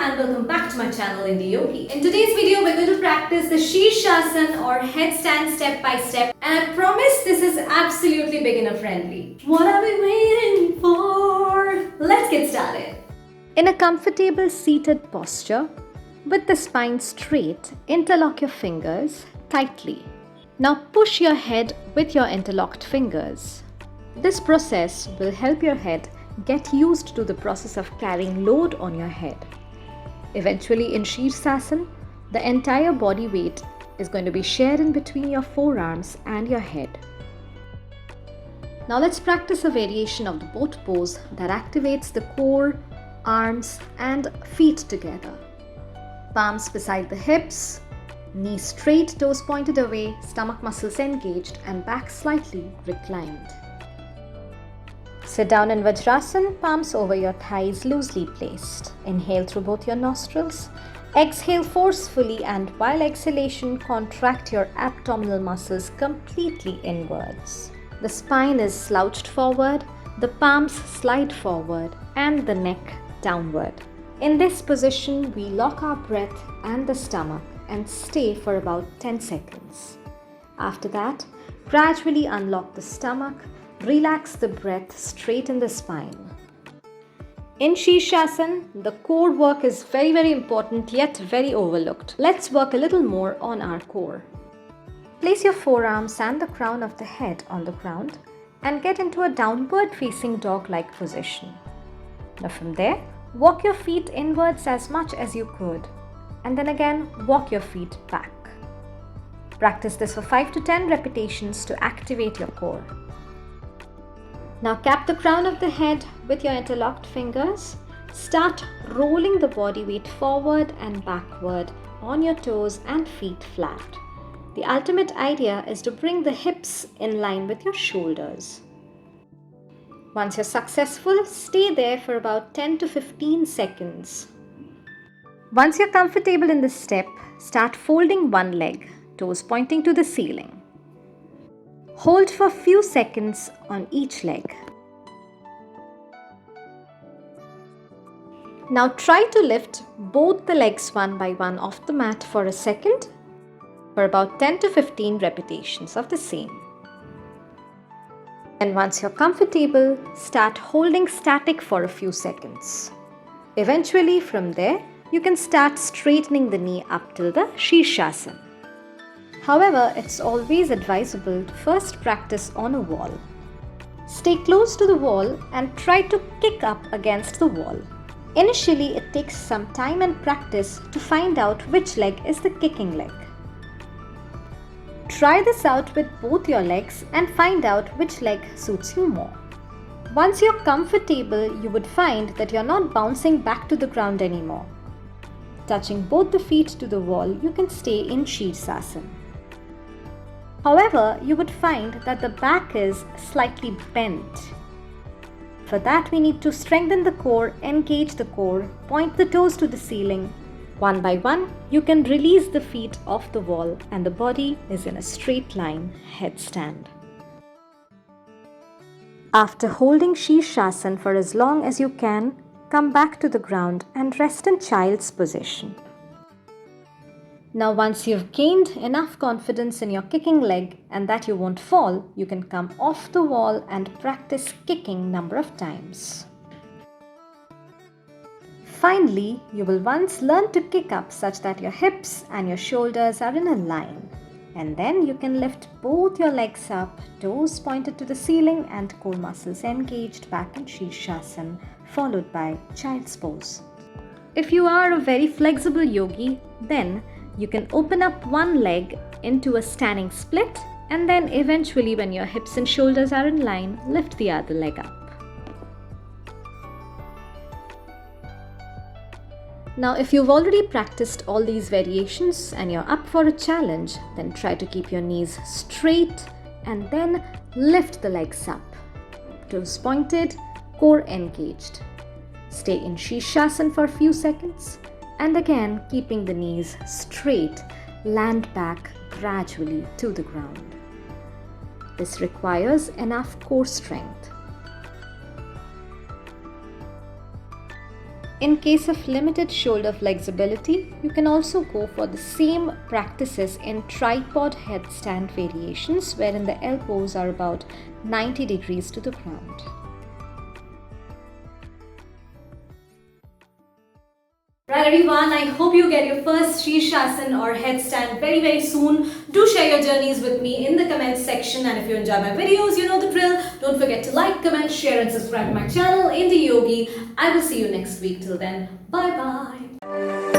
and welcome back to my channel IndiYogi. In today's video, we're going to practice the Sirsasana or headstand step by step, and I promise this is absolutely beginner friendly. What are we waiting for? Let's get started. In a comfortable seated posture, with the spine straight, interlock your fingers tightly. Now push your head with your interlocked fingers. This process will help your head get used to the process of carrying load on your head. Eventually in Sirsasana, the entire body weight is going to be shared in between your forearms and your head. Now let's practice a variation of the boat pose that activates the core, arms and feet together. Palms beside the hips, knees straight, toes pointed away, stomach muscles engaged and back slightly reclined. Sit down in Vajrasana, palms over your thighs loosely placed. Inhale through both your nostrils. Exhale forcefully, and while exhalation, contract your abdominal muscles completely inwards. The spine is slouched forward, the palms slide forward, and the neck downward. In this position, we lock our breath and the stomach and stay for about 10 seconds. After that, gradually unlock the stomach. Relax the breath straight in the spine. In Sirsasana, the core work is very important yet very overlooked. Let's work a little more on our core. Place your forearms and the crown of the head on the ground and get into a downward facing dog-like position. Now from there, walk your feet inwards as much as you could and then again walk your feet back. Practice this for 5 to 10 repetitions to activate your core. Now cap the crown of the head with your interlocked fingers. Start rolling the body weight forward and backward on your toes and feet flat. The ultimate idea is to bring the hips in line with your shoulders. Once you're successful, stay there for about 10 to 15 seconds. Once you're comfortable in this step, start folding one leg, toes pointing to the ceiling. Hold for a few seconds on each leg. Now try to lift both the legs one by one off the mat for a second for about 10 to 15 repetitions of the same. And once you're comfortable, start holding static for a few seconds. Eventually from there, you can start straightening the knee up till the Sirsasana. However, it's always advisable to first practice on a wall. Stay close to the wall and try to kick up against the wall. Initially, it takes some time and practice to find out which leg is the kicking leg. Try this out with both your legs and find out which leg suits you more. Once you're comfortable, you would find that you're not bouncing back to the ground anymore. Touching both the feet to the wall, you can stay in Sirsasana. However, you would find that the back is slightly bent. For that, we need to strengthen the core, engage the core, point the toes to the ceiling. One by one, you can release the feet off the wall and the body is in a straight line headstand. After holding Sirsasana for as long as you can, come back to the ground and rest in child's position. Now once you've gained enough confidence in your kicking leg and that you won't fall, you can come off the wall and practice kicking number of times. Finally, you will once learn to kick up such that your hips and your shoulders are in a line. And then you can lift both your legs up, toes pointed to the ceiling and core muscles engaged back in Sirsasana, followed by child's pose. If you are a very flexible yogi, then you can open up one leg into a standing split and then eventually when your hips and shoulders are in line, lift the other leg up. Now if you've already practiced all these variations and you're up for a challenge, then try to keep your knees straight and then lift the legs up. Toes pointed, core engaged. Stay in Sirsasana for a few seconds. And again, keeping the knees straight, land back gradually to the ground. This requires enough core strength. In case of limited shoulder flexibility, you can also go for the same practices in tripod headstand variations wherein the elbows are about 90 degrees to the ground. Right everyone, I hope you get your first Sirsasana or headstand very soon. Do share your journeys with me in the comments section, and if you enjoy my videos, you know the drill. Don't forget to like, comment, share and subscribe to my channel, IndiYogi. I will see you next week. Till then, bye bye.